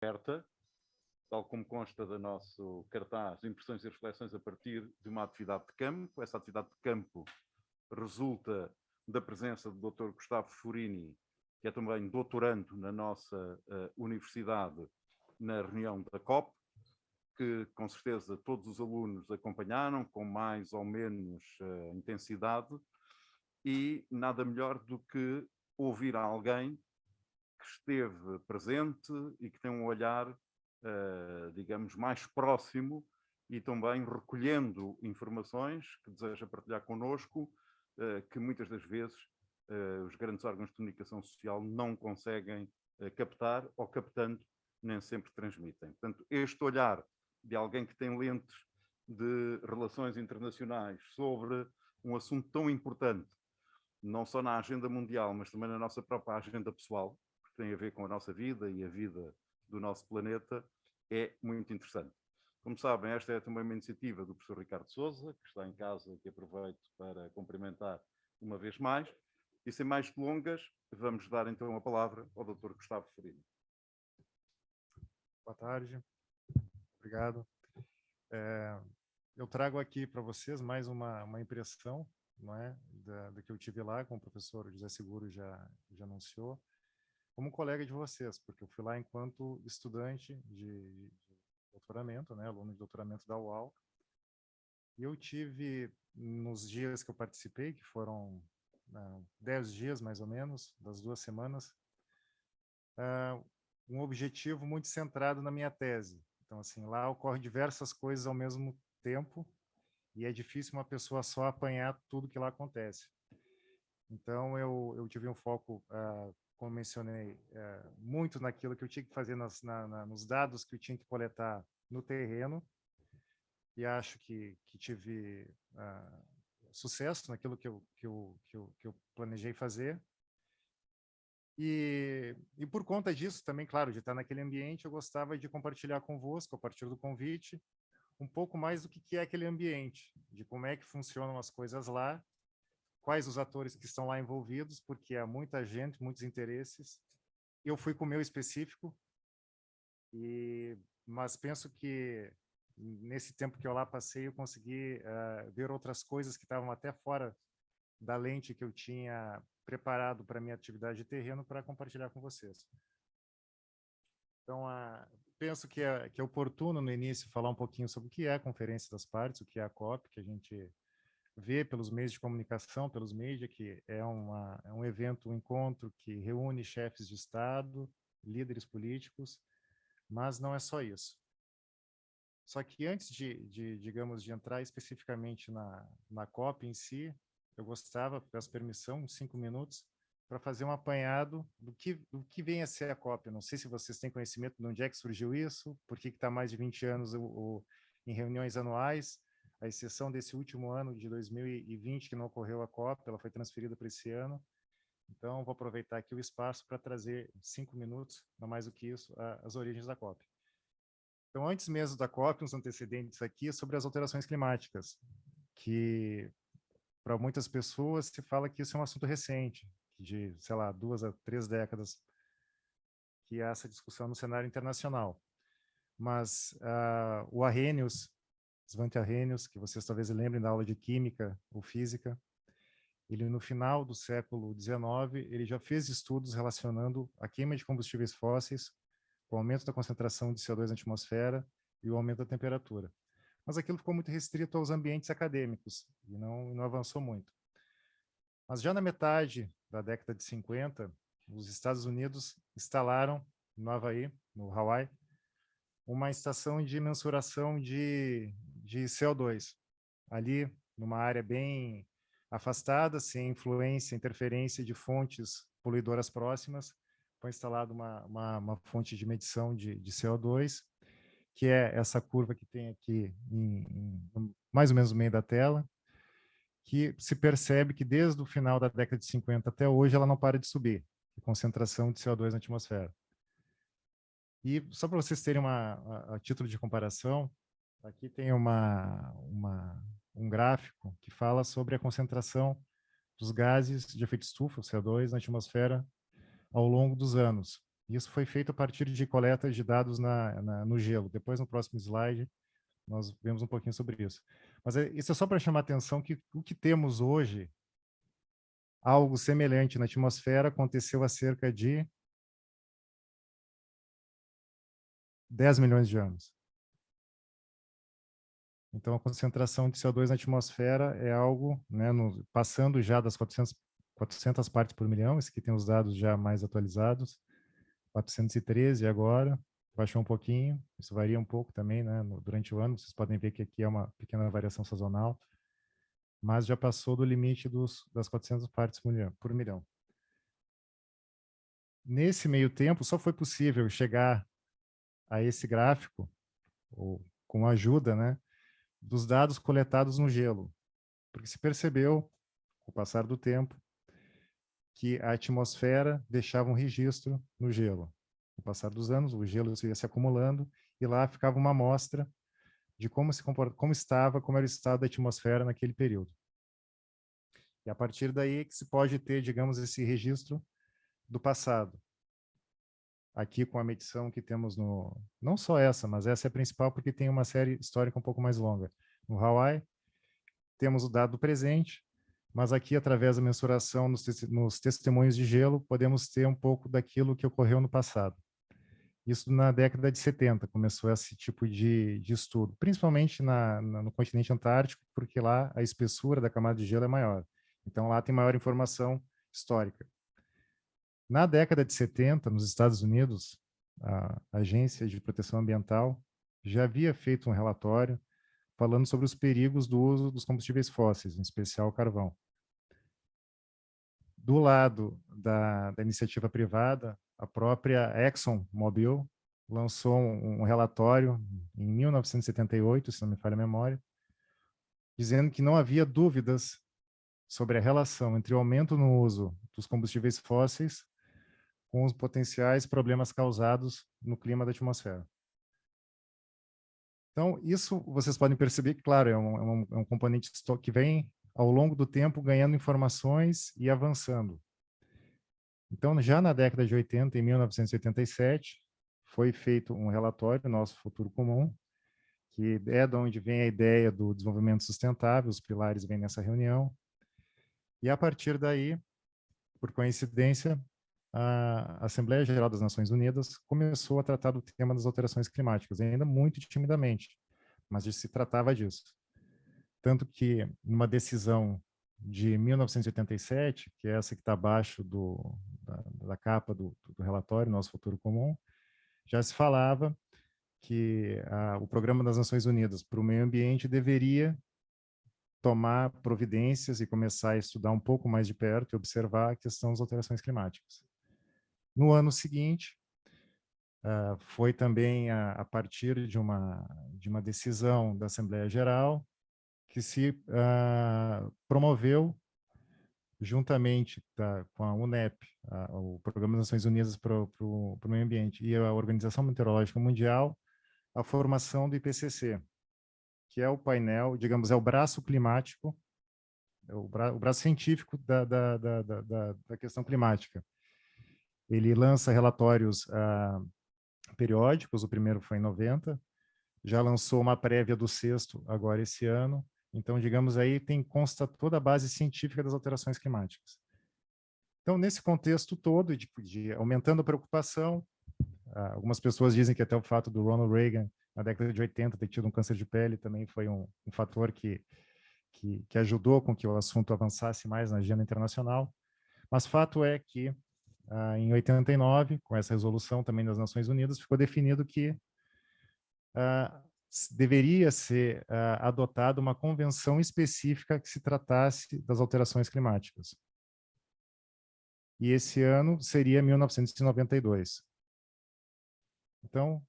aberta, tal como consta do nosso cartaz, impressões e reflexões a partir de uma atividade de campo. Essa atividade de campo resulta da presença do Dr. Gustavo Furini, que é também doutorando na nossa universidade, na reunião da COP, que com certeza todos os alunos acompanharam com mais ou menos intensidade, e nada melhor do que ouvir alguém que esteve presente e que tem um olhar, digamos, mais próximo e também recolhendo informações que deseja partilhar connosco, que muitas das vezes os grandes órgãos de comunicação social não conseguem captar, ou captando, nem sempre transmitem. Portanto, este olhar de alguém que tem lentes de relações internacionais sobre um assunto tão importante, não só na agenda mundial, mas também na nossa própria agenda pessoal, que tem a ver com a nossa vida e a vida do nosso planeta, é muito interessante. Como sabem, esta é também uma iniciativa do professor Ricardo Sousa, que está em casa e que aproveito para cumprimentar uma vez mais. E sem mais delongas, vamos dar então a palavra ao Dr. Gustavo Furini. Boa tarde, obrigado. Eu trago aqui para vocês mais uma impressão, não é, da que eu tive lá, como o professor José Seguro já anunciou, como colega de vocês, porque eu fui lá enquanto estudante de doutoramento, né, aluno de doutoramento da UAL, e eu tive, nos dias que eu participei, que foram 10 dias mais ou menos, das 2 semanas, um objetivo muito centrado na minha tese. Então, assim, lá ocorrem diversas coisas ao mesmo tempo e é difícil uma pessoa só apanhar tudo que lá acontece. Então, eu tive um foco, como mencionei, muito naquilo que eu tinha que fazer nos dados que eu tinha que coletar no terreno, e acho que tive sucesso naquilo que eu planejei fazer. E por conta disso também, claro, de estar naquele ambiente, eu gostava de compartilhar convosco, a partir do convite, um pouco mais do que é aquele ambiente, de como é que funcionam as coisas lá, quais os atores que estão lá envolvidos, porque há muita gente, muitos interesses. Eu fui com o meu específico, mas penso que nesse tempo que eu lá passei, eu consegui ver outras coisas que estavam até fora da lente que eu tinha preparado para a minha atividade de terreno para compartilhar com vocês. Então, penso que é oportuno no início falar um pouquinho sobre o que é a Conferência das Partes, o que é a COP, que a gente vê pelos meios de comunicação, pelos mídias, que é um evento, um encontro que reúne chefes de Estado, líderes políticos, mas não é só isso. Só que antes digamos, de entrar especificamente na COP em si, eu gostava, peço permissão, 5 minutos, para fazer um apanhado do que vem a ser a COP. Eu não sei se vocês têm conhecimento de onde é que surgiu isso, por que está mais de 20 anos em reuniões anuais, à exceção desse último ano de 2020, que não ocorreu a COP, ela foi transferida para esse ano. Então, vou aproveitar aqui o espaço para trazer 5 minutos, não mais do que isso, as origens da COP. Então, antes mesmo da COP, uns antecedentes aqui sobre as alterações climáticas, que para muitas pessoas se fala que isso é um assunto recente, de, sei lá, 2 a 3 décadas, que há essa discussão no cenário internacional. Mas o Arrhenius, Svante Arrhenius, que vocês talvez lembrem da aula de química ou física, ele no final do século XIX, ele já fez estudos relacionando a queima de combustíveis fósseis com o aumento da concentração de CO2 na atmosfera e o aumento da temperatura. Mas aquilo ficou muito restrito aos ambientes acadêmicos e não avançou muito. Mas já na metade da década de 50, os Estados Unidos instalaram no Havaí, no Hawaii, uma estação de mensuração de CO2. Ali, numa área bem afastada, sem influência, interferência de fontes poluidoras próximas, foi instalada uma fonte de medição de CO2, que é essa curva que tem aqui, mais ou menos no meio da tela, que se percebe que desde o final da década de 50 até hoje ela não para de subir, a concentração de CO2 na atmosfera. E só para vocês terem a título de comparação, aqui tem um gráfico que fala sobre a concentração dos gases de efeito estufa, o CO2, na atmosfera ao longo dos anos. Isso foi feito a partir de coleta de dados no gelo. Depois, no próximo slide, nós vemos um pouquinho sobre isso. Mas isso é só para chamar a atenção que o que temos hoje, algo semelhante na atmosfera, aconteceu há cerca de 10 milhões de anos. Então, a concentração de CO2 na atmosfera é algo, né, passando já das 400 partes por milhão, esse aqui tem os dados já mais atualizados, 413 agora, baixou um pouquinho, isso varia um pouco também, né, durante o ano, vocês podem ver que aqui é uma pequena variação sazonal, mas já passou do limite das 400 partes por milhão. Nesse meio tempo, só foi possível chegar a esse gráfico, ou com a ajuda, né, dos dados coletados no gelo, porque se percebeu, com o passar do tempo, que a atmosfera deixava um registro no gelo. Com o passar dos anos, o gelo ia se acumulando e lá ficava uma amostra de como era o estado da atmosfera naquele período. E a partir daí que se pode ter, digamos, esse registro do passado. Aqui com a medição que temos não só essa, mas essa é a principal porque tem uma série histórica um pouco mais longa. No Hawaii, temos o dado do presente, mas aqui, através da mensuração nos testemunhos de gelo, podemos ter um pouco daquilo que ocorreu no passado. Isso na década de 70 começou esse tipo de estudo, principalmente no continente antártico, porque lá a espessura da camada de gelo é maior. Então, lá tem maior informação histórica. Na década de 70, nos Estados Unidos, a Agência de Proteção Ambiental já havia feito um relatório falando sobre os perigos do uso dos combustíveis fósseis, em especial o carvão. Do lado da iniciativa privada, a própria ExxonMobil lançou um relatório em 1978, se não me falha a memória, dizendo que não havia dúvidas sobre a relação entre o aumento no uso dos combustíveis fósseis com os potenciais problemas causados no clima da atmosfera. Então, isso vocês podem perceber que, claro, é um componente que vem ao longo do tempo ganhando informações e avançando. Então, já na década de 80, em 1987, foi feito um relatório, Nosso Futuro Comum, que é de onde vem a ideia do desenvolvimento sustentável, os pilares vêm nessa reunião. E, a partir daí, por coincidência, a Assembleia Geral das Nações Unidas começou a tratar do tema das alterações climáticas, ainda muito timidamente, mas se tratava disso. Tanto que, numa decisão de 1987, que é essa que está abaixo da capa do relatório Nosso Futuro Comum, já se falava que o Programa das Nações Unidas para o Meio Ambiente deveria tomar providências e começar a estudar um pouco mais de perto e observar a questão das alterações climáticas. No ano seguinte, foi também a partir de uma decisão da Assembleia Geral que se promoveu, juntamente com a UNEP, o Programa das Nações Unidas para o Meio Ambiente e a Organização Meteorológica Mundial, a formação do IPCC, que é o painel, digamos, é o braço climático, é o braço científico da questão climática. Ele lança relatórios periódicos, o primeiro foi em 90, já lançou uma prévia do sexto agora esse ano, então, digamos aí, consta toda a base científica das alterações climáticas. Então, nesse contexto todo, de aumentando a preocupação, algumas pessoas dizem que até o fato do Ronald Reagan, na década de 80, ter tido um câncer de pele também foi um fator que ajudou com que o assunto avançasse mais na agenda internacional. Mas fato é que, em 89, com essa resolução também das Nações Unidas, ficou definido que deveria ser adotada uma convenção específica que se tratasse das alterações climáticas. E esse ano seria 1992. Então,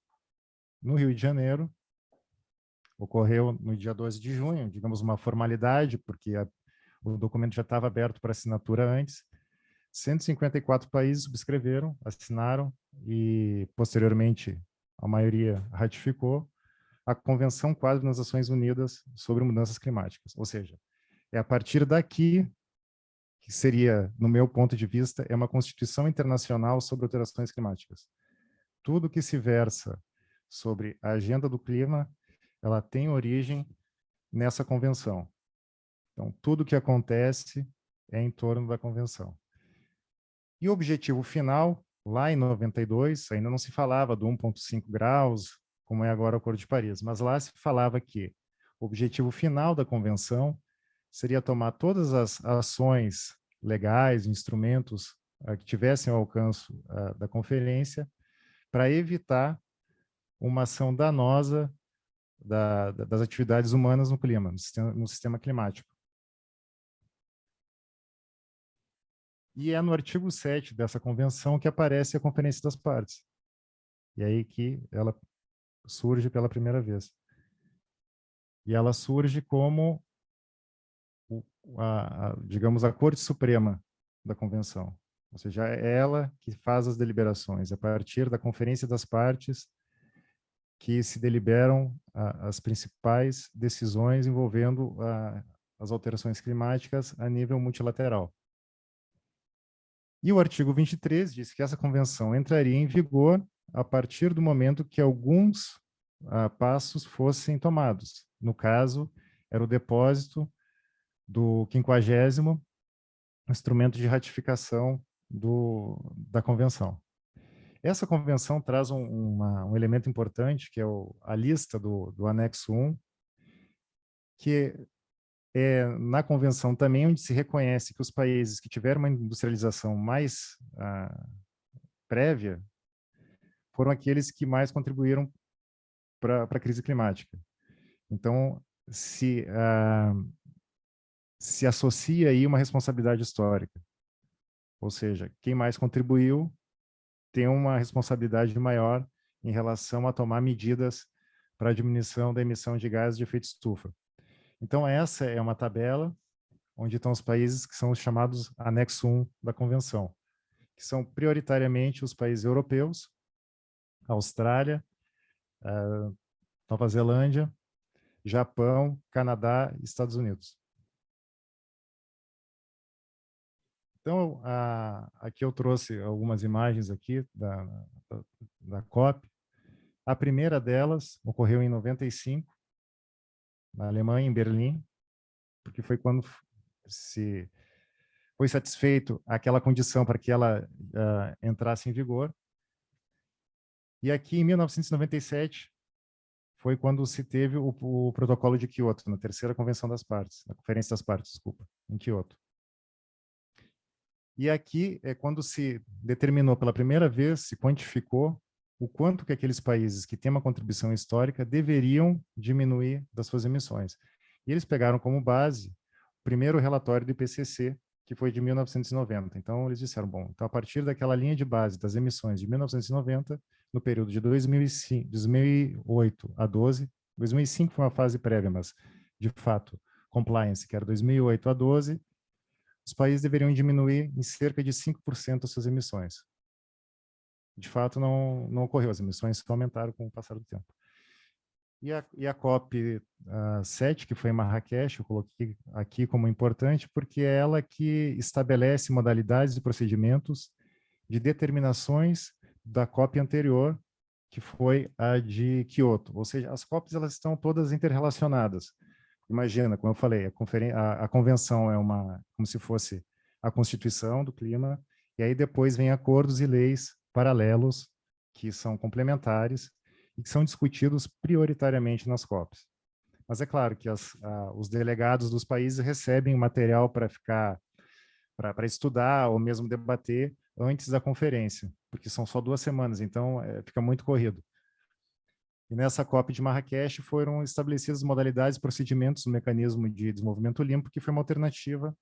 no Rio de Janeiro, ocorreu no dia 12 de junho, digamos uma formalidade, porque o documento já estava aberto para assinatura antes. 154 países subscreveram, assinaram e, posteriormente, a maioria ratificou a Convenção Quadro das Nações Unidas sobre Mudanças Climáticas. Ou seja, é a partir daqui que seria, no meu ponto de vista, é uma Constituição Internacional sobre Alterações Climáticas. Tudo que se versa sobre a agenda do clima, ela tem origem nessa convenção. Então, tudo que acontece é em torno da convenção. E o objetivo final, lá em 92, ainda não se falava do 1,5 graus, como é agora o Acordo de Paris, mas lá se falava que o objetivo final da convenção seria tomar todas as ações legais, instrumentos que tivessem ao alcance da conferência para evitar uma ação danosa das atividades humanas no clima, no sistema climático. E é no artigo 7 dessa convenção que aparece a Conferência das Partes. E aí que ela surge pela primeira vez. E ela surge como, digamos, a Corte Suprema da Convenção. Ou seja, é ela que faz as deliberações. A partir da Conferência das Partes que se deliberam as principais decisões envolvendo as alterações climáticas a nível multilateral. E o artigo 23 diz que essa convenção entraria em vigor a partir do momento que alguns passos fossem tomados. No caso, era o depósito do 50º instrumento de ratificação da convenção. Essa convenção traz um elemento importante, que é a lista do anexo 1, que é na convenção também onde se reconhece que os países que tiveram uma industrialização mais prévia foram aqueles que mais contribuíram para a crise climática. Então, se associa aí uma responsabilidade histórica. Ou seja, quem mais contribuiu tem uma responsabilidade maior em relação a tomar medidas para a diminuição da emissão de gases de efeito estufa. Então, essa é uma tabela onde estão os países que são os chamados anexo 1 da Convenção, que são prioritariamente os países europeus, Austrália, Nova Zelândia, Japão, Canadá e Estados Unidos. Então, aqui eu trouxe algumas imagens aqui da COP. A primeira delas ocorreu em 95, na Alemanha, em Berlim, porque foi quando foi satisfeito aquela condição para que ela entrasse em vigor. E aqui, em 1997, foi quando se teve o protocolo de Kyoto, na terceira convenção das partes, na Conferência das Partes, desculpa, em Kyoto. E aqui é quando se determinou pela primeira vez, se quantificou o quanto que aqueles países que têm uma contribuição histórica deveriam diminuir das suas emissões. E eles pegaram como base o primeiro relatório do IPCC, que foi de 1990. Então, eles disseram, bom, então a partir daquela linha de base das emissões de 1990, no período de 2008 a 12, 2005 foi uma fase prévia, mas, de fato, compliance, que era 2008 a 12, os países deveriam diminuir em cerca de 5% as suas emissões. De fato, não ocorreu, as emissões só aumentaram com o passar do tempo. E a COP 7, que foi em Marrakech, eu coloquei aqui como importante, porque é ela que estabelece modalidades e procedimentos de determinações da COP anterior, que foi a de Kyoto. Ou seja, as COPs elas estão todas interrelacionadas. Imagina, como eu falei, a convenção é como se fosse a Constituição do clima, e aí depois vem acordos e leis paralelos, que são complementares, e que são discutidos prioritariamente nas COPs. Mas é claro que os delegados dos países recebem material para estudar ou mesmo debater antes da conferência, porque são só 2 semanas, então fica muito corrido. E nessa COP de Marrakech foram estabelecidas modalidades e procedimentos do mecanismo de desenvolvimento limpo, que foi uma alternativa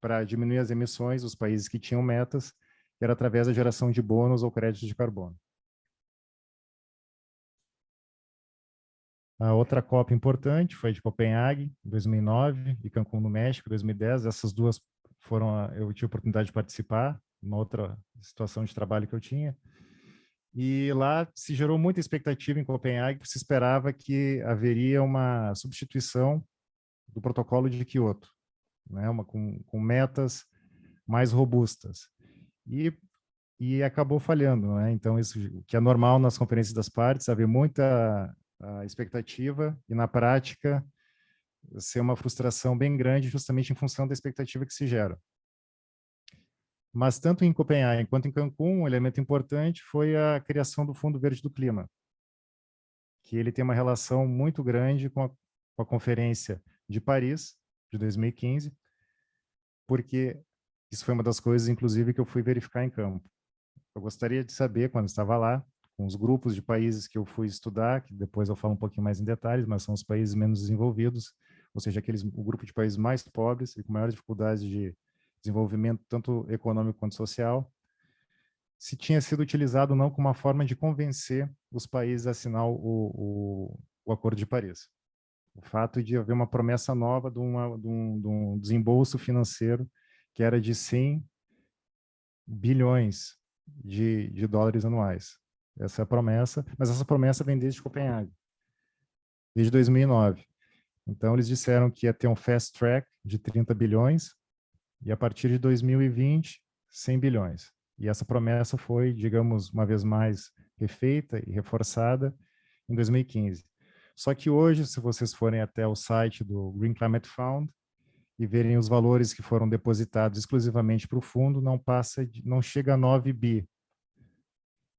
para diminuir as emissões dos países que tinham metas, que era através da geração de bônus ou créditos de carbono. A outra COP importante foi de Copenhague, em 2009, e Cancún, no México, em 2010. Essas duas eu tive a oportunidade de participar, uma outra situação de trabalho que eu tinha. E lá se gerou muita expectativa em Copenhague, porque se esperava que haveria uma substituição do protocolo de Kyoto, né? Com metas mais robustas. E acabou falhando, né? Então, isso que é normal nas conferências das partes, haver muita expectativa e, na prática, ser uma frustração bem grande justamente em função da expectativa que se gera. Mas tanto em Copenhague quanto em Cancún, um elemento importante foi a criação do Fundo Verde do Clima, que ele tem uma relação muito grande com a Conferência de Paris, de 2015, porque isso foi uma das coisas, inclusive, que eu fui verificar em campo. Eu gostaria de saber, quando estava lá, com os grupos de países que eu fui estudar, que depois eu falo um pouquinho mais em detalhes, mas são os países menos desenvolvidos, ou seja, o grupo de países mais pobres e com maiores dificuldades de desenvolvimento, tanto econômico quanto social, se tinha sido utilizado ou não como uma forma de convencer os países a assinar o Acordo de Paris. O fato de haver uma promessa nova de um desembolso financeiro que era de 100 bilhões de dólares anuais. Essa é a promessa, mas essa promessa vem desde Copenhague, desde 2009. Então, eles disseram que ia ter um fast track de 30 bilhões e, a partir de 2020, 100 bilhões. E essa promessa foi, digamos, uma vez mais refeita e reforçada em 2015. Só que hoje, se vocês forem até o site do Green Climate Fund e verem os valores que foram depositados exclusivamente para o fundo, não chega a 9 bi.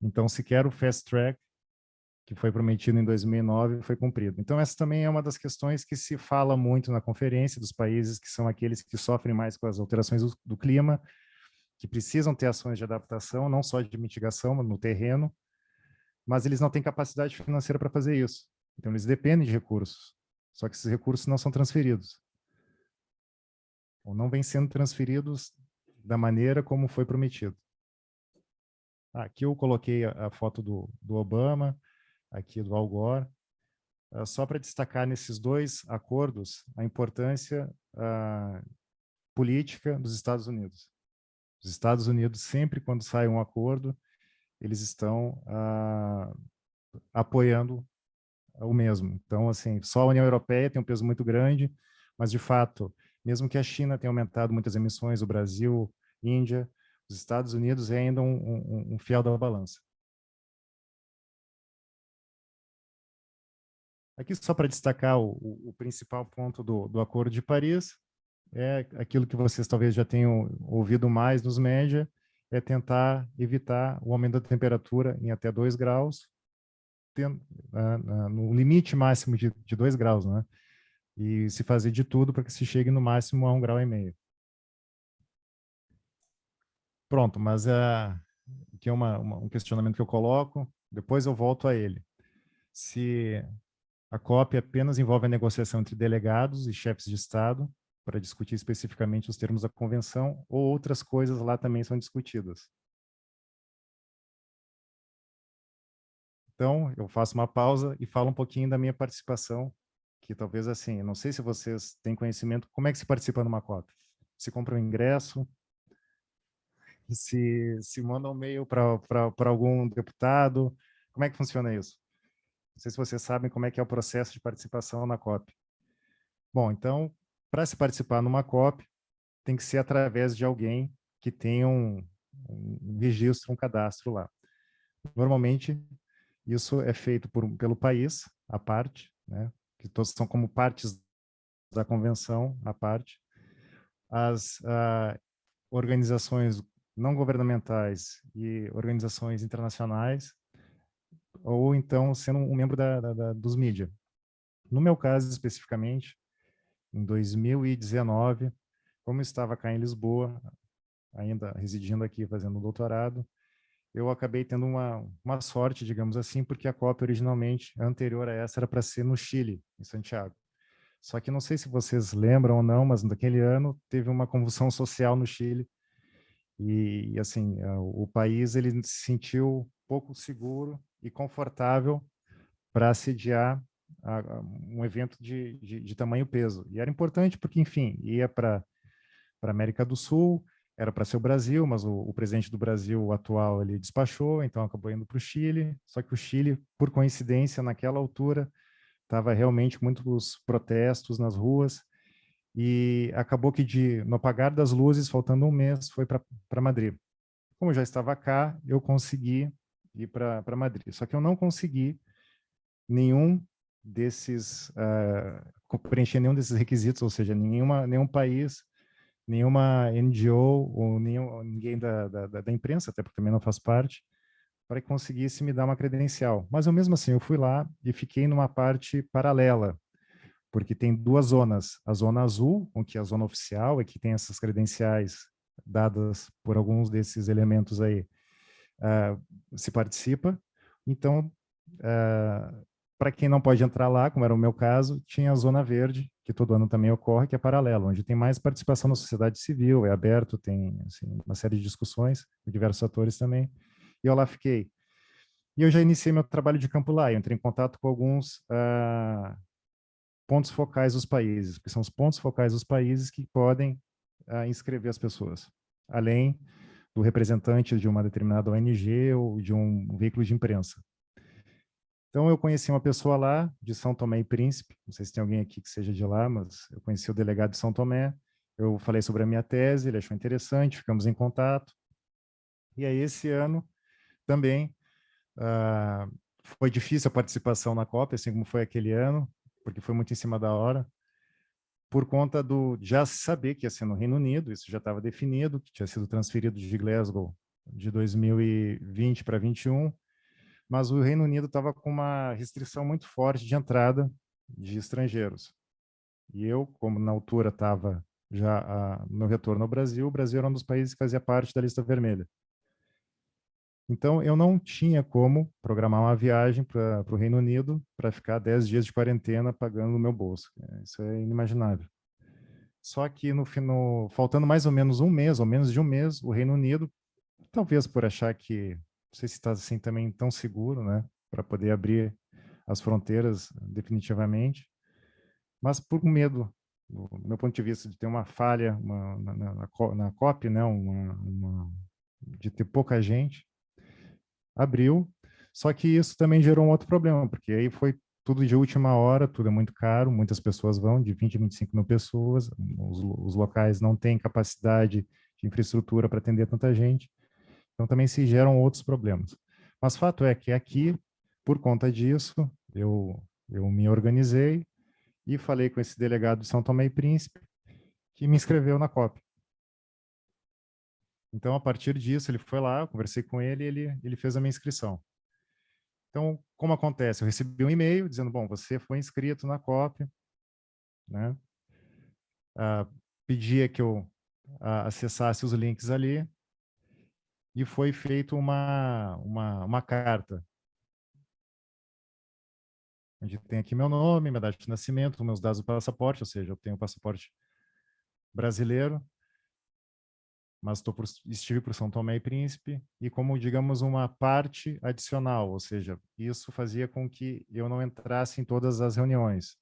Então, sequer o fast track, que foi prometido em 2009, foi cumprido. Então, essa também é uma das questões que se fala muito na conferência dos países que são aqueles que sofrem mais com as alterações do clima, que precisam ter ações de adaptação, não só de mitigação no terreno, mas eles não têm capacidade financeira para fazer isso. Então, eles dependem de recursos, só que esses recursos não são transferidos, ou não vêm sendo transferidos da maneira como foi prometido. Aqui eu coloquei a foto do Obama, aqui do Al Gore, só para destacar nesses dois acordos a importância política dos Estados Unidos. Os Estados Unidos, sempre quando sai um acordo, eles estão apoiando o mesmo. Então, assim, só a União Europeia tem um peso muito grande, mas, de fato, mesmo que a China tenha aumentado muitas emissões, o Brasil, Índia, os Estados Unidos é ainda um fiel da balança. Aqui, só para destacar o principal ponto do Acordo de Paris, é aquilo que vocês talvez já tenham ouvido mais nos média, é tentar evitar o aumento da temperatura em até 2 graus, no limite máximo de 2 graus, né? E se fazer de tudo para que se chegue no máximo a 1,5 graus. Pronto, mas aqui é um questionamento que eu coloco, depois eu volto a ele. Se a COP apenas envolve a negociação entre delegados e chefes de Estado para discutir especificamente os termos da convenção, ou outras coisas lá também são discutidas. Então, eu faço uma pausa e falo um pouquinho da minha participação, que talvez assim, não sei se vocês têm conhecimento, como é que se participa numa COP? Se compra um ingresso, se manda um e-mail para algum deputado, como é que funciona isso? Não sei se vocês sabem como é que é o processo de participação na COP. Bom, então, para se participar numa COP, tem que ser através de alguém que tenha um registro, um cadastro lá. Normalmente, isso é feito pelo país, à parte, né? Que todos são como partes da convenção, à parte. As organizações não governamentais e organizações internacionais, ou então sendo um membro dos mídias. No meu caso, especificamente, em 2019, como eu estava cá em Lisboa, ainda residindo aqui, fazendo doutorado, eu acabei tendo uma sorte, digamos assim, porque a COP originalmente, anterior a essa, era para ser no Chile, em Santiago. Só que não sei se vocês lembram ou não, mas naquele ano teve uma convulsão social no Chile e assim, o país ele se sentiu pouco seguro e confortável para sediar um evento de tamanho peso. E era importante porque, enfim, ia para a América do Sul, era para ser o Brasil, mas o presidente do Brasil atual ele despachou, então acabou indo para o Chile. Só que o Chile, por coincidência, naquela altura, estava realmente muitos protestos nas ruas e acabou que no apagar das luzes, faltando um mês, foi para Madrid. Como eu já estava cá, eu consegui ir para Madrid. Só que eu não consegui nenhum desses, preencher nenhum desses requisitos, ou seja, nenhum país, nenhuma NGO ou ninguém da imprensa, até porque também não faz parte, para que conseguisse me dar uma credencial. Mas eu mesmo assim, eu fui lá e fiquei numa parte paralela, porque tem duas zonas. A zona azul, que é a zona oficial, é que tem essas credenciais dadas por alguns desses elementos aí, se participa. Então, para quem não pode entrar lá, como era o meu caso, tinha a zona verde, que todo ano também ocorre, que é paralelo, onde tem mais participação da sociedade civil, é aberto, tem assim, uma série de discussões com diversos atores também. E eu lá fiquei. E eu já iniciei meu trabalho de campo lá, eu entrei em contato com alguns pontos focais dos países, que são os pontos focais dos países que podem inscrever as pessoas, além do representante de uma determinada ONG ou de um veículo de imprensa. Então, eu conheci uma pessoa lá, de São Tomé e Príncipe, não sei se tem alguém aqui que seja de lá, mas eu conheci o delegado de São Tomé, eu falei sobre a minha tese, ele achou interessante, ficamos em contato, e aí esse ano também foi difícil a participação na COP, assim como foi aquele ano, porque foi muito em cima da hora, por conta do já saber que ia ser no Reino Unido, isso já estava definido, que tinha sido transferido de Glasgow de 2020 para 21, mas o Reino Unido estava com uma restrição muito forte de entrada de estrangeiros. E eu, como na altura estava já no retorno ao Brasil, o Brasil era um dos países que fazia parte da lista vermelha. Então, eu não tinha como programar uma viagem para o Reino Unido para ficar 10 dias de quarentena pagando no meu bolso. Isso é inimaginável. Só que faltando mais ou menos um mês, ou menos de um mês, o Reino Unido, talvez por achar que, não sei se está assim também tão seguro, né, para poder abrir as fronteiras definitivamente, mas por medo, do meu ponto de vista, de ter uma falha na COP, né, de ter pouca gente, abriu. Só que isso também gerou um outro problema, porque aí foi tudo de última hora, tudo é muito caro, muitas pessoas vão, de 20 a 25 mil pessoas, os locais não têm capacidade de infraestrutura para atender tanta gente, então também se geram outros problemas. Mas fato é que aqui, por conta disso, eu me organizei e falei com esse delegado de São Tomé e Príncipe, que me inscreveu na COP. Então, a partir disso, ele foi lá, eu conversei com ele e ele fez a minha inscrição. Então, como acontece? Eu recebi um e-mail dizendo, bom, você foi inscrito na COP, né? Pedia que eu acessasse os links ali e foi feito uma carta, onde tem aqui meu nome, minha data de nascimento, meus dados do passaporte, ou seja, eu tenho um passaporte brasileiro, mas estive por São Tomé e Príncipe, e como, digamos, uma parte adicional, ou seja, isso fazia com que eu não entrasse em todas as reuniões.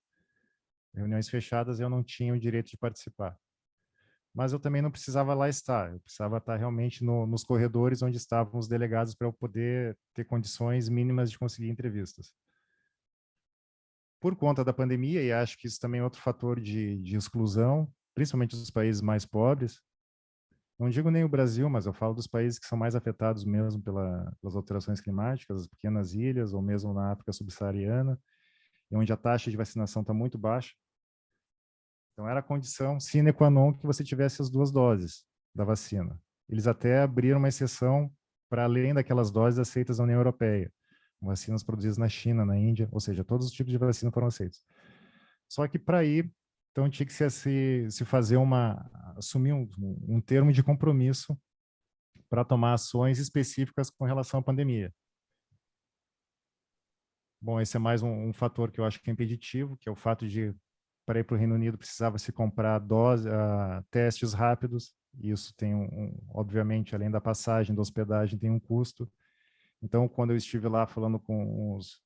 Reuniões fechadas eu não tinha o direito de participar. Mas eu também não precisava lá estar, eu precisava estar realmente nos corredores onde estavam os delegados para eu poder ter condições mínimas de conseguir entrevistas. Por conta da pandemia, e acho que isso também é outro fator de exclusão, principalmente dos países mais pobres, não digo nem o Brasil, mas eu falo dos países que são mais afetados mesmo pelas alterações climáticas, as pequenas ilhas, ou mesmo na África subsaariana, onde a taxa de vacinação está muito baixa. Então, era a condição sine qua non que você tivesse as 2 doses da vacina. Eles até abriram uma exceção para além daquelas doses aceitas na União Europeia, vacinas produzidas na China, na Índia, ou seja, todos os tipos de vacina foram aceitos. Só que para ir, então tinha que se fazer assumir um termo de compromisso para tomar ações específicas com relação à pandemia. Bom, esse é mais um fator que eu acho que é impeditivo, que é o fato de, para ir para o Reino Unido, precisava se comprar testes rápidos, e isso tem, obviamente, além da passagem, da hospedagem, tem um custo. Então, quando eu estive lá falando com os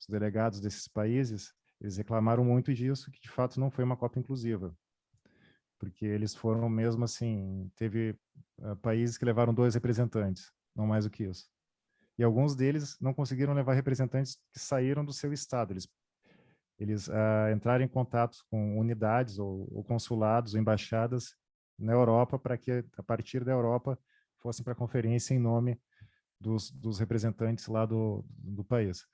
delegados desses países, eles reclamaram muito disso, que de fato não foi uma Copa inclusiva, porque eles foram mesmo assim, teve países que levaram 2 representantes, não mais do que isso. E alguns deles não conseguiram levar representantes que saíram do seu estado. Eles eles entraram em contato com unidades ou consulados ou embaixadas na Europa para que, a partir da Europa, fossem para a conferência em nome dos representantes lá do país.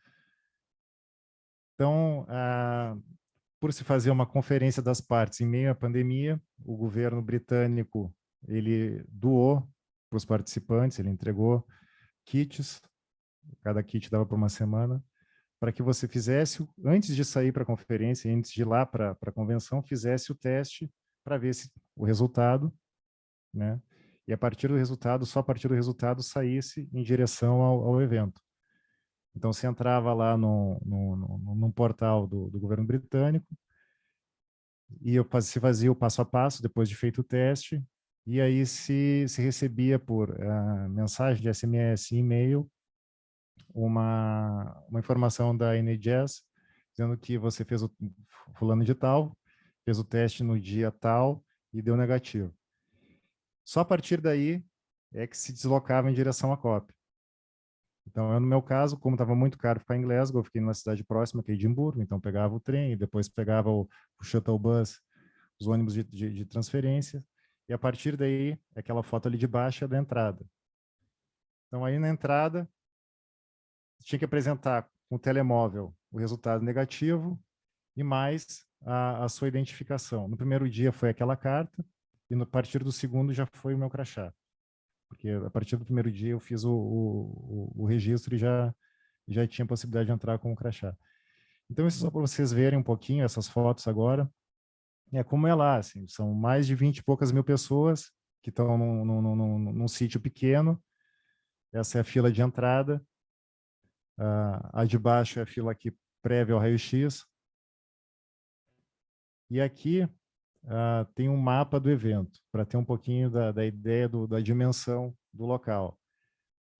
Então, por se fazer uma conferência das partes em meio à pandemia, o governo britânico ele doou para os participantes, ele entregou kits, cada kit dava para uma semana, para que você fizesse, antes de sair para a conferência, antes de ir lá para a convenção, fizesse o teste para ver o resultado, né? E a partir do resultado, só a partir do resultado, saísse em direção ao evento. Então, você entrava lá num portal do governo britânico e se fazia o passo a passo, depois de feito o teste, e aí se recebia por mensagem de SMS e e-mail uma informação da NHS dizendo que você fez o fulano de tal, fez o teste no dia tal e deu negativo. Só a partir daí é que se deslocava em direção à COP. Então, no meu caso, como estava muito caro ficar em Glasgow, eu fiquei numa cidade próxima, que é Edimburgo, então pegava o trem, e depois pegava o shuttle bus, os ônibus de transferência, e a partir daí, aquela foto ali de baixo é da entrada. Então, aí na entrada, tinha que apresentar com o telemóvel o resultado negativo e mais a sua identificação. No primeiro dia foi aquela carta, e a partir do segundo já foi o meu crachá. Porque a partir do primeiro dia eu fiz o registro e já tinha possibilidade de entrar com o crachá. Então, isso só para vocês verem um pouquinho essas fotos agora. É como é lá, assim, são mais de 20 e poucas mil pessoas que estão num sítio pequeno. Essa é a fila de entrada. A de baixo é a fila aqui prévia ao raio-x. E aqui tem um mapa do evento, para ter um pouquinho da ideia da dimensão do local.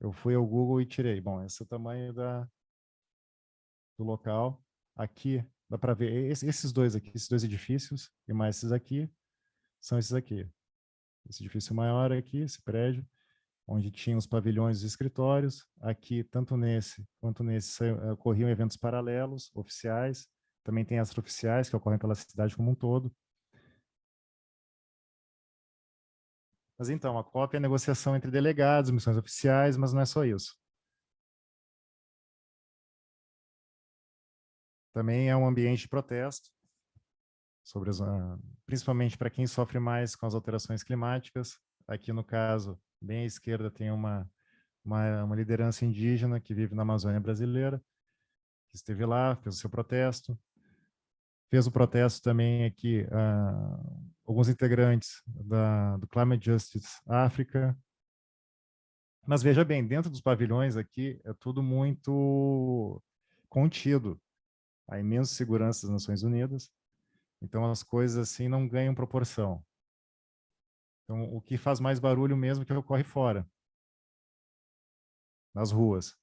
Eu fui ao Google e tirei. Bom, esse é o tamanho do local. Aqui, dá para ver esses dois aqui, esses dois edifícios, e mais esses aqui, são esses aqui. Esse edifício maior aqui, esse prédio, onde tinha os pavilhões e escritórios. Aqui, tanto nesse quanto nesse, ocorriam eventos paralelos, oficiais. Também tem extraoficiais, que ocorrem pela cidade como um todo. Mas então, a COP é a negociação entre delegados, missões oficiais, mas não é só isso. Também é um ambiente de protesto, sobre principalmente para quem sofre mais com as alterações climáticas. Aqui, no caso, bem à esquerda, tem uma liderança indígena que vive na Amazônia brasileira, que esteve lá, fez o seu protesto. Fez o protesto também aqui alguns integrantes do Climate Justice África. Mas veja bem, dentro dos pavilhões aqui é tudo muito contido. Há imensa segurança das Nações Unidas. Então as coisas assim não ganham proporção. Então o que faz mais barulho mesmo é que ocorre fora, nas ruas.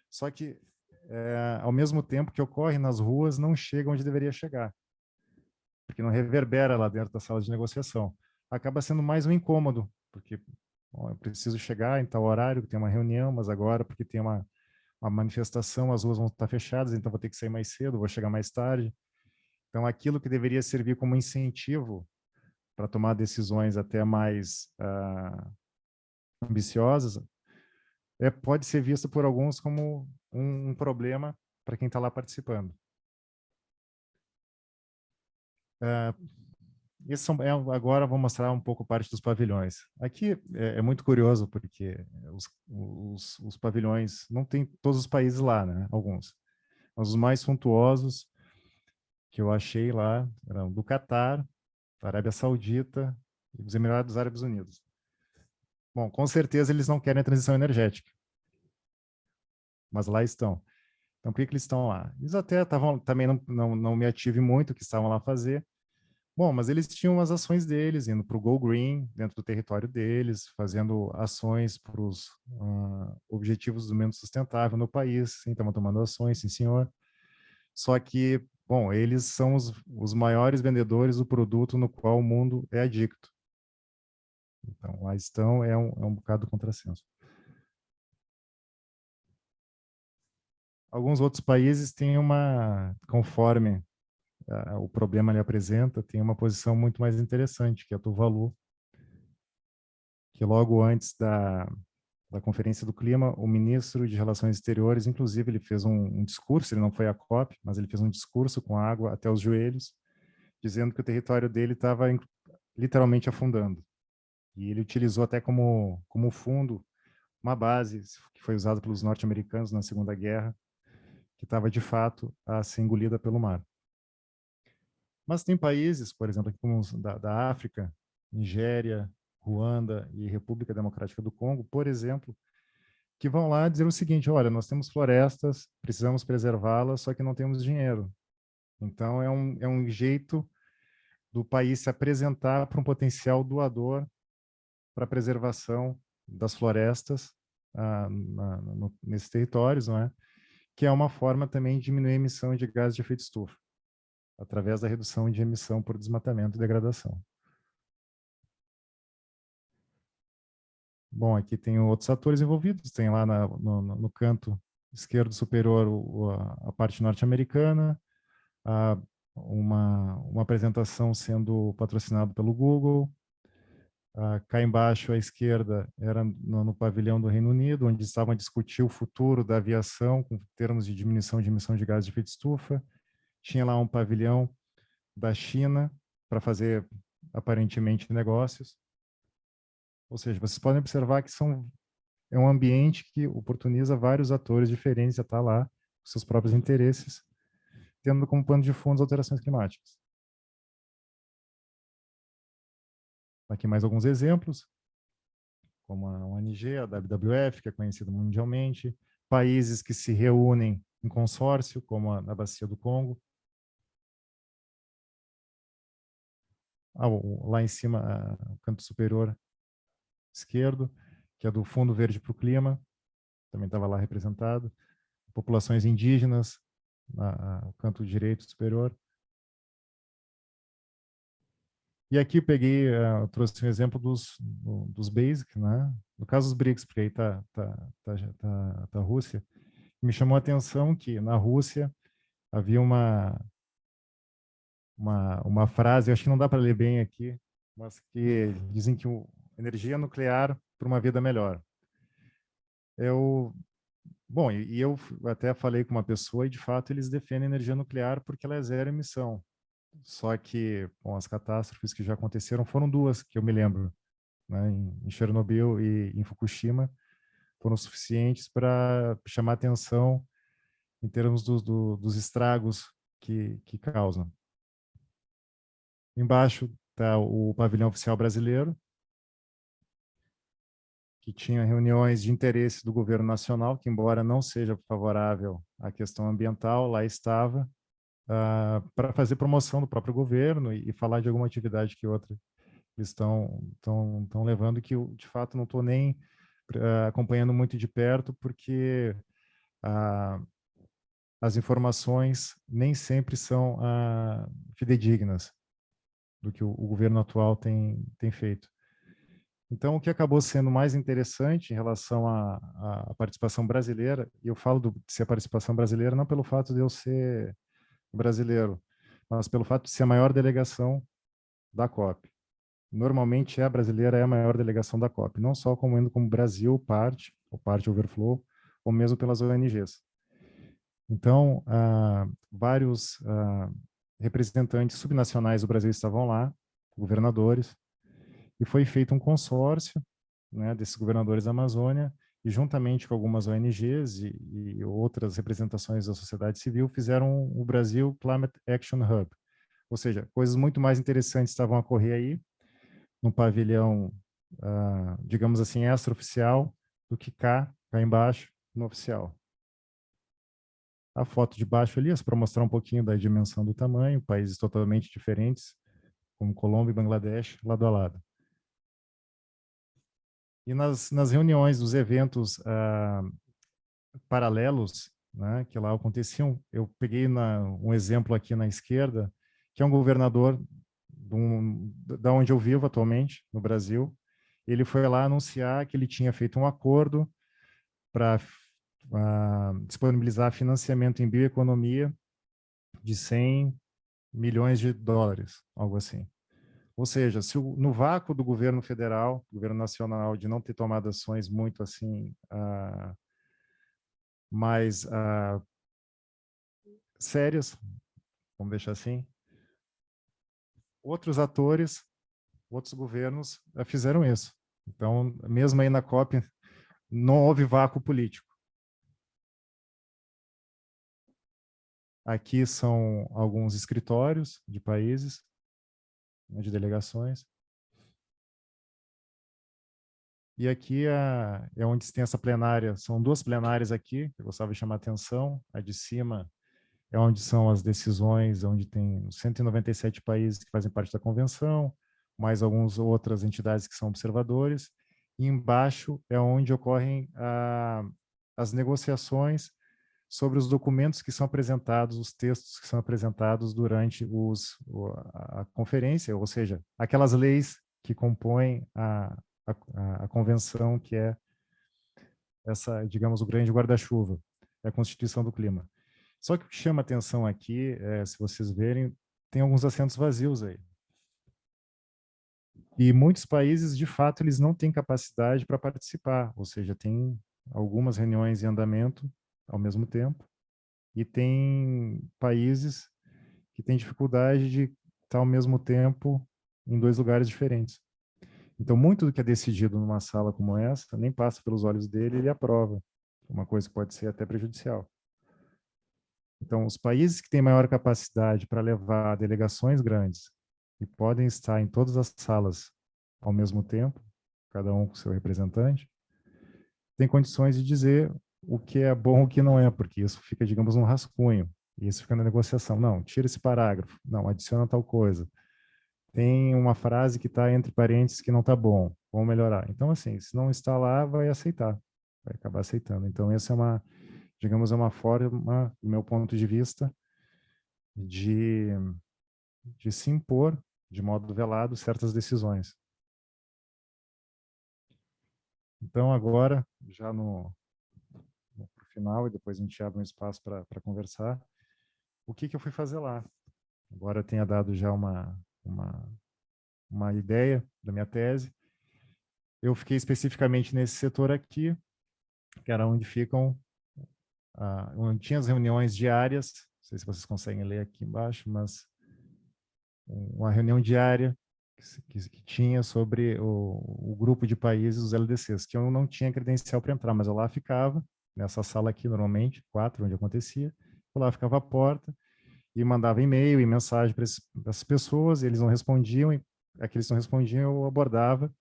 Só que ao mesmo tempo que ocorre nas ruas, não chega onde deveria chegar, porque não reverbera lá dentro da sala de negociação. Acaba sendo mais um incômodo, porque bom, eu preciso chegar em tal horário, tem uma reunião, mas agora, porque tem uma manifestação, as ruas vão estar fechadas, então vou ter que sair mais cedo, vou chegar mais tarde. Então, aquilo que deveria servir como incentivo para tomar decisões até mais ambiciosas, pode ser visto por alguns como um problema para quem está lá participando. Agora vou mostrar um pouco parte dos pavilhões. Aqui é muito curioso, porque os pavilhões, não tem todos os países lá, né? Alguns. Mas os mais suntuosos que eu achei lá eram do Catar, da Arábia Saudita e dos Emirados Árabes Unidos. Bom, com certeza eles não querem a transição energética, mas lá estão. Então, por que eles estão lá? Eles até também não me ative muito o que estavam lá a fazer. Bom, mas eles tinham as ações deles, indo para o Go Green, dentro do território deles, fazendo ações para os objetivos do desenvolvimento sustentável no país, sim, estavam tomando ações, sim, senhor. Só que, bom, eles são os maiores vendedores do produto no qual o mundo é adicto. Então, lá estão, é um bocado do contrassenso. Alguns outros países têm conforme o problema ele apresenta, tem uma posição muito mais interessante, que é a Tuvalu, que logo antes da Conferência do Clima, o ministro de Relações Exteriores, inclusive, ele fez um discurso, ele não foi à COP, mas ele fez um discurso com água até os joelhos, dizendo que o território dele estava literalmente afundando. E ele utilizou até como fundo uma base que foi usada pelos norte-americanos na Segunda Guerra, que estava, de fato, a ser engolida pelo mar. Mas tem países, por exemplo, aqui como da África, Nigéria, Ruanda e República Democrática do Congo, por exemplo, que vão lá dizer o seguinte: olha, nós temos florestas, precisamos preservá-las, só que não temos dinheiro. Então, é um jeito do país se apresentar para um potencial doador para a preservação das florestas nesses territórios, não é? Que é uma forma também de diminuir a emissão de gases de efeito estufa, através da redução de emissão por desmatamento e degradação. Bom, aqui tem outros atores envolvidos, tem lá no canto esquerdo superior a parte norte-americana, uma apresentação sendo patrocinada pelo Google. Cá embaixo, à esquerda, era no pavilhão do Reino Unido, onde estavam a discutir o futuro da aviação, com termos de diminuição de emissão de gases de efeito estufa. Tinha lá um pavilhão da China para fazer, aparentemente, negócios. Ou seja, vocês podem observar que é um ambiente que oportuniza vários atores diferentes a estar lá, com seus próprios interesses, tendo como pano de fundo as alterações climáticas. Aqui mais alguns exemplos, como a ONG, a WWF, que é conhecida mundialmente, países que se reúnem em consórcio, como na Bacia do Congo. Lá em cima, o canto superior esquerdo, que é do Fundo Verde para o Clima, também estava lá representado. Populações indígenas, no canto direito superior. E aqui eu peguei, trouxe um exemplo dos BASIC, né? No caso dos BRICS, porque aí tá a Rússia. Me chamou a atenção que na Rússia havia uma frase, eu acho que não dá para ler bem aqui, mas que dizem que energia nuclear para uma vida melhor. Bom, e eu até falei com uma pessoa e, de fato, eles defendem energia nuclear porque ela é zero emissão. Só que, bom, as catástrofes que já aconteceram foram duas, que eu me lembro, né, em Chernobyl e em Fukushima, foram suficientes para chamar atenção em termos dos estragos que causam. Embaixo está o pavilhão oficial brasileiro, que tinha reuniões de interesse do governo nacional, que embora não seja favorável à questão ambiental, lá estava, para fazer promoção do próprio governo e falar de alguma atividade que outra eles estão levando, que eu, de fato, não estou nem acompanhando muito de perto, porque as informações nem sempre são fidedignas do que o governo atual tem feito. Então, o que acabou sendo mais interessante em relação à participação brasileira, e eu falo de ser a participação brasileira não pelo fato de eu ser brasileiro, mas pelo fato de ser a maior delegação da COP. Normalmente a brasileira é a maior delegação da COP, não só indo como Brasil parte, ou parte Overflow, ou mesmo pelas ONGs. Então, vários representantes subnacionais do Brasil estavam lá, governadores, e foi feito um consórcio, né, desses governadores da Amazônia, e juntamente com algumas ONGs e outras representações da sociedade civil, fizeram o Brasil Climate Action Hub. Ou seja, coisas muito mais interessantes estavam a ocorrer aí, num pavilhão, digamos assim, extraoficial, do que cá embaixo, no oficial. A foto de baixo ali é para mostrar um pouquinho da dimensão do tamanho, países totalmente diferentes, como Colômbia e Bangladesh, lado a lado. E nas reuniões dos eventos paralelos, né, que lá aconteciam, eu peguei um exemplo aqui na esquerda, que é um governador da onde eu vivo atualmente, no Brasil. Ele foi lá anunciar que ele tinha feito um acordo para disponibilizar financiamento em bioeconomia de 100 milhões de dólares, algo assim. Ou seja, se no vácuo do governo federal, governo nacional, de não ter tomado ações muito assim, mais sérias, vamos deixar assim, outros atores, outros governos fizeram isso. Então, mesmo aí na COP, não houve vácuo político. Aqui são alguns escritórios de países, de delegações. E aqui é onde tem essa plenária. São duas plenárias aqui, que eu gostava de chamar a atenção. A de cima é onde são as decisões, onde tem 197 países que fazem parte da convenção, mais algumas outras entidades que são observadores. E embaixo é onde ocorrem as negociações sobre os documentos que são apresentados, os textos que são apresentados durante a conferência, ou seja, aquelas leis que compõem a convenção, que é essa, digamos, o grande guarda-chuva, é a Constituição do Clima. Só que o que chama atenção aqui, se vocês verem, tem alguns assentos vazios aí. E muitos países, de fato, eles não têm capacidade para participar, ou seja, tem algumas reuniões em andamento ao mesmo tempo, e tem países que têm dificuldade de estar ao mesmo tempo em dois lugares diferentes. Então, muito do que é decidido numa sala como essa nem passa pelos olhos dele e ele aprova, uma coisa que pode ser até prejudicial. Então, os países que têm maior capacidade para levar delegações grandes e podem estar em todas as salas ao mesmo tempo, cada um com seu representante, têm condições de dizer o que é bom e o que não é, porque isso fica, digamos, num rascunho, e isso fica na negociação. Não, tira esse parágrafo, não, adiciona tal coisa. Tem uma frase que está entre parênteses que não está bom, vamos melhorar. Então, assim, se não está lá, vai aceitar, vai acabar aceitando. Então, essa é uma, digamos, é uma forma, do meu ponto de vista, de se impor de modo velado certas decisões. Então, agora, já no final, e depois a gente abre um espaço para conversar, o que eu fui fazer lá? Agora tenha dado já uma ideia da minha tese. Eu fiquei especificamente nesse setor aqui, que era onde ficam, onde tinha as reuniões diárias, não sei se vocês conseguem ler aqui embaixo, mas uma reunião diária que tinha sobre o grupo de países, os LDCs, que eu não tinha credencial para entrar, mas eu lá ficava, nessa sala aqui, normalmente, 4, onde acontecia, eu lá ficava à porta e mandava e-mail e mensagem para essas pessoas, eles não respondiam, e aqueles que não respondiam eu abordava,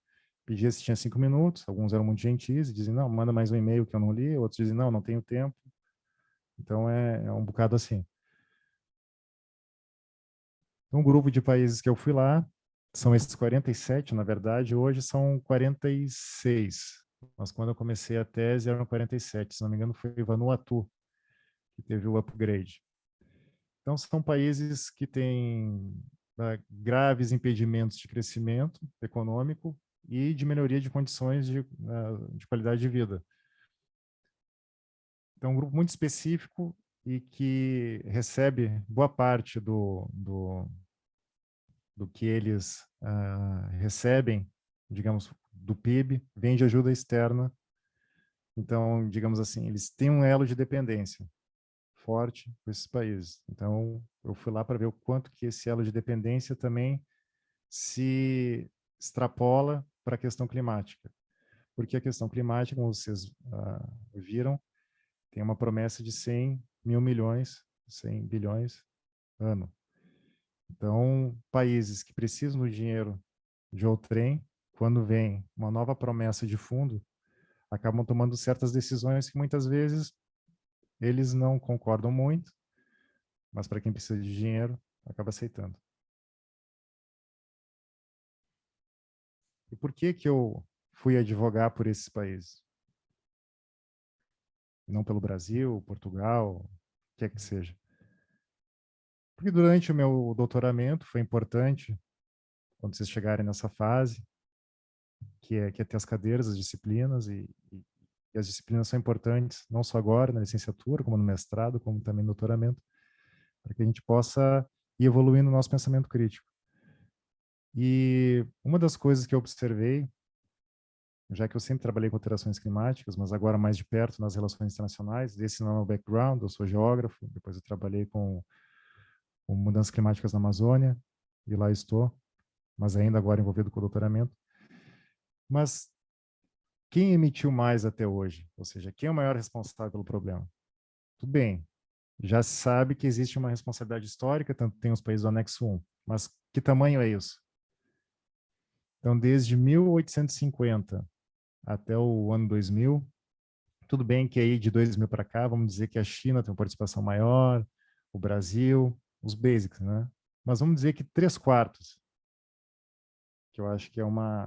pedia se tinha 5 minutos, alguns eram muito gentis e diziam, não, manda mais um e-mail que eu não li, outros dizem, não tenho tempo. Então, é um bocado assim. Um grupo de países que eu fui lá, são esses 47, na verdade, hoje são 46. Mas quando eu comecei a tese eram 47, se não me engano foi Vanuatu que teve o upgrade. Então são países que têm graves impedimentos de crescimento econômico e de melhoria de condições de qualidade de vida. Então, um grupo muito específico e que recebe boa parte do que eles recebem, digamos, do PIB, vem de ajuda externa. Então, digamos assim, eles têm um elo de dependência forte com esses países. Então, eu fui lá para ver o quanto que esse elo de dependência também se extrapola para a questão climática. Porque a questão climática, como vocês viram, tem uma promessa de 100 mil milhões, 100 bilhões ano. Então, países que precisam do dinheiro de outrem, quando vem uma nova promessa de fundo, acabam tomando certas decisões que muitas vezes eles não concordam muito, mas para quem precisa de dinheiro, acaba aceitando. E por que eu fui advogar por esses países? Não pelo Brasil, Portugal, o que é que seja. Porque durante o meu doutoramento foi importante, quando vocês chegarem nessa fase, que é ter as cadeiras, as disciplinas, e as disciplinas são importantes, não só agora na licenciatura, como no mestrado, como também no doutoramento, para que a gente possa e evoluindo o nosso pensamento crítico. E uma das coisas que eu observei, já que eu sempre trabalhei com alterações climáticas, mas agora mais de perto nas relações internacionais, esse não é o meu background, eu sou geógrafo, depois eu trabalhei com mudanças climáticas na Amazônia, e lá estou, mas ainda agora envolvido com o doutoramento. Mas quem emitiu mais até hoje? Ou seja, quem é o maior responsável pelo problema? Tudo bem, já se sabe que existe uma responsabilidade histórica, tanto tem os países do anexo 1, mas que tamanho é isso? Então, desde 1850 até o ano 2000, tudo bem que aí de 2000 para cá, vamos dizer que a China tem uma participação maior, o Brasil, os basics, né? Mas vamos dizer que 3/4, que eu acho que é uma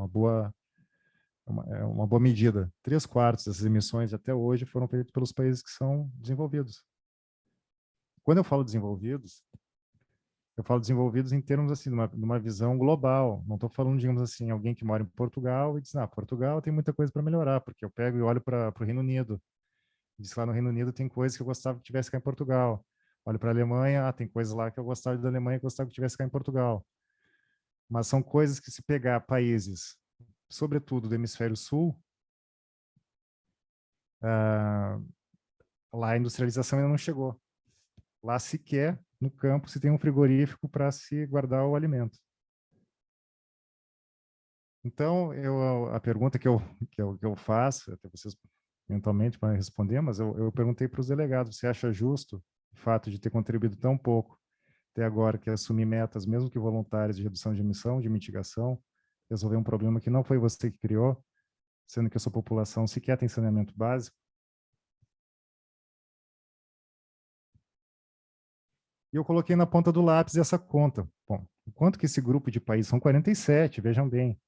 boa é uma boa medida. 3/4 dessas emissões até hoje foram feitas pelos países que são desenvolvidos. Quando eu falo desenvolvidos em termos assim, de uma visão global. Não estou falando, digamos assim, alguém que mora em Portugal e diz, Portugal tem muita coisa para melhorar, porque eu pego e olho para o Reino Unido. Diz que lá no Reino Unido tem coisas que eu gostava que tivesse cá em Portugal. Olho para a Alemanha, tem coisas lá que eu gostava da Alemanha que eu gostava que tivesse cá em Portugal. Mas são coisas que, se pegar países, sobretudo do hemisfério sul, ah, lá a industrialização ainda não chegou. Lá sequer, no campo, se tem um frigorífico para se guardar o alimento. Então, a pergunta que eu faço, até vocês eventualmente podem responder, mas eu perguntei para os delegados, você acha justo o fato de ter contribuído tão pouco até agora, que é assumir metas, mesmo que voluntárias, de redução de emissão, de mitigação, resolver um problema que não foi você que criou, sendo que a sua população sequer tem saneamento básico? E eu coloquei na ponta do lápis essa conta. Bom, o quanto que esse grupo de países, são 47, vejam bem,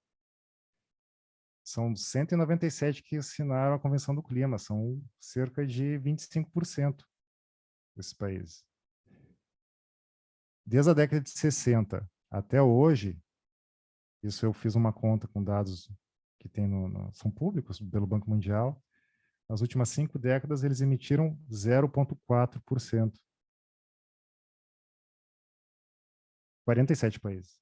são 197 que assinaram a Convenção do Clima, são cerca de 25% desses países. Desde a década de 60 até hoje, isso eu fiz uma conta com dados que tem são públicos pelo Banco Mundial, nas últimas 5 décadas eles emitiram 0,4%. 47 países.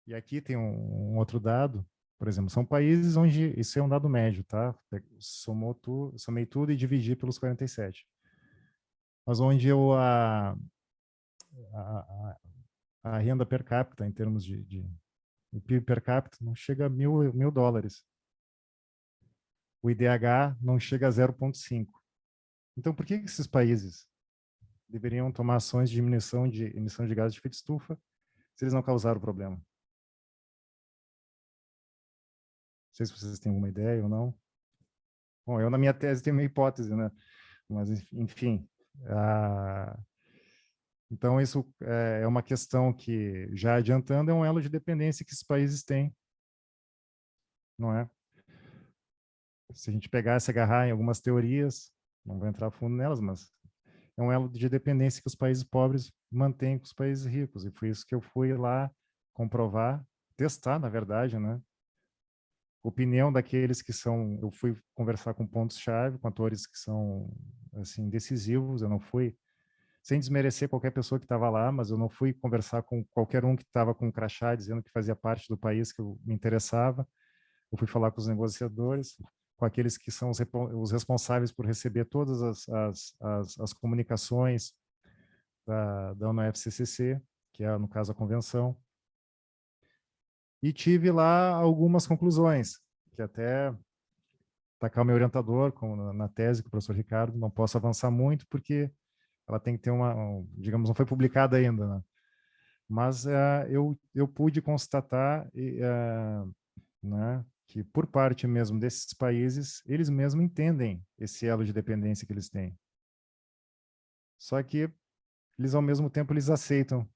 E aqui tem um outro dado, por exemplo, são países onde, isso é um dado médio, tá? Somei tudo e dividi pelos 47. Mas onde a, a renda per capita, em termos o PIB per capita, não chega a mil dólares. O IDH não chega a 0,5. Então, por que esses países deveriam tomar ações de diminuição de emissão de gases de efeito estufa se eles não causaram o problema? Não sei se vocês têm alguma ideia ou não. Bom, eu na minha tese tenho uma hipótese, né? Mas, enfim. Então, isso é uma questão que, já adiantando, é um elo de dependência que esses países têm, não é? Se a gente pegar e se agarrar em algumas teorias, não vou entrar a fundo nelas, mas é um elo de dependência que os países pobres mantêm com os países ricos. E foi isso que eu fui lá comprovar, testar, na verdade, né? Opinião daqueles que são... Eu fui conversar com pontos-chave, com atores que são, assim, decisivos. Eu não fui... Sem desmerecer qualquer pessoa que estava lá, mas eu não fui conversar com qualquer um que estava com um crachá dizendo que fazia parte do país que eu me interessava. Eu fui falar com os negociadores, com aqueles que são os responsáveis por receber todas as comunicações da UNFCCC, que é, no caso, a convenção, e tive lá algumas conclusões, que até está cá o meu orientador na tese com o professor Ricardo, não posso avançar muito, porque ela tem que ter digamos, não foi publicada ainda, né? Mas eu pude constatar né, que, por parte mesmo desses países, eles mesmos entendem esse elo de dependência que eles têm. Só que eles, ao mesmo tempo, eles aceitam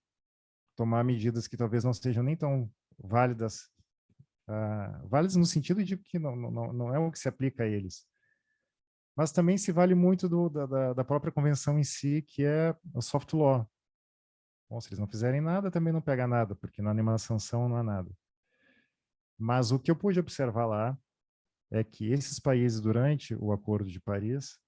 tomar medidas que talvez não sejam nem tão válidas, válidas no sentido de que não é o que se aplica a eles. Mas também se vale muito da própria convenção em si, que é o soft law. Bom, se eles não fizerem nada, também não pega nada, porque na animação sanção não há nada. Mas o que eu pude observar lá é que esses países, durante o Acordo de Paris,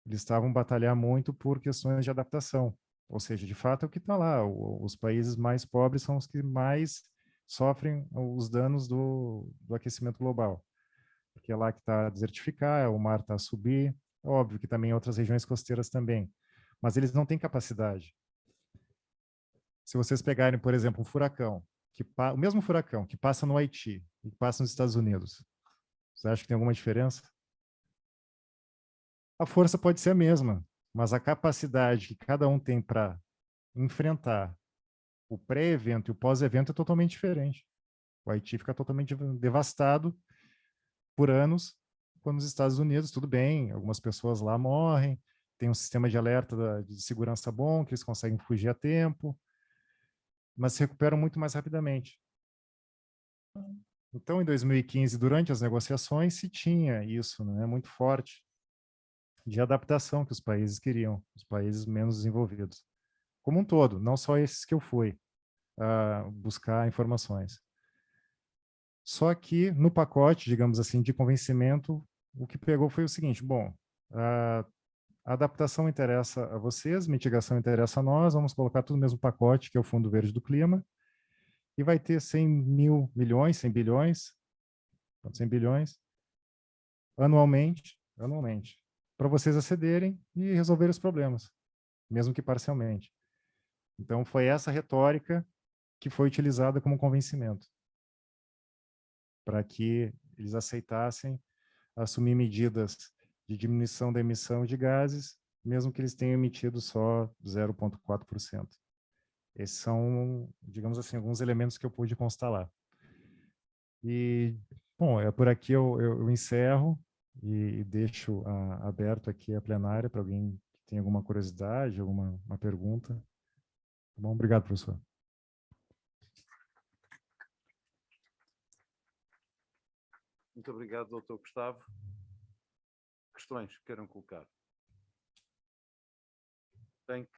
eles estavam batalhando muito por questões de adaptação. Ou seja, de fato é o que está lá. Os países mais pobres são os que mais sofrem os danos do aquecimento global. Porque é lá que está a desertificar, o mar está a subir. É óbvio que também em outras regiões costeiras também. Mas eles não têm capacidade. Se vocês pegarem, por exemplo, um furacão, o mesmo furacão que passa no Haiti e que passa nos Estados Unidos, você acha que tem alguma diferença? A força pode ser a mesma, mas a capacidade que cada um tem para enfrentar o pré-evento e o pós-evento é totalmente diferente. O Haiti fica totalmente devastado por anos, quando nos Estados Unidos, tudo bem, algumas pessoas lá morrem, tem um sistema de alerta de segurança bom, que eles conseguem fugir a tempo, mas se recuperam muito mais rapidamente. Então, em 2015, durante as negociações, se tinha isso, né, muito forte, de adaptação que os países queriam, os países menos desenvolvidos. Como um todo, não só esses que eu fui buscar informações. Só que no pacote, digamos assim, de convencimento, o que pegou foi o seguinte: bom, a adaptação interessa a vocês, mitigação interessa a nós, vamos colocar tudo no mesmo pacote, que é o Fundo Verde do Clima, e vai ter 100 mil milhões, 100 bilhões, 100 bilhões, anualmente, para vocês acederem e resolver os problemas, mesmo que parcialmente. Então, foi essa retórica que foi utilizada como convencimento, para que eles aceitassem assumir medidas de diminuição da emissão de gases, mesmo que eles tenham emitido só 0,4%. Esses são, digamos assim, alguns elementos que eu pude constatar. E, bom, é por aqui eu encerro e deixo aberto aqui a plenária para alguém que tem alguma curiosidade, alguma uma pergunta. Tá bom, obrigado, professor. Muito obrigado, doutor Gustavo. Questões que queiram colocar? Tem que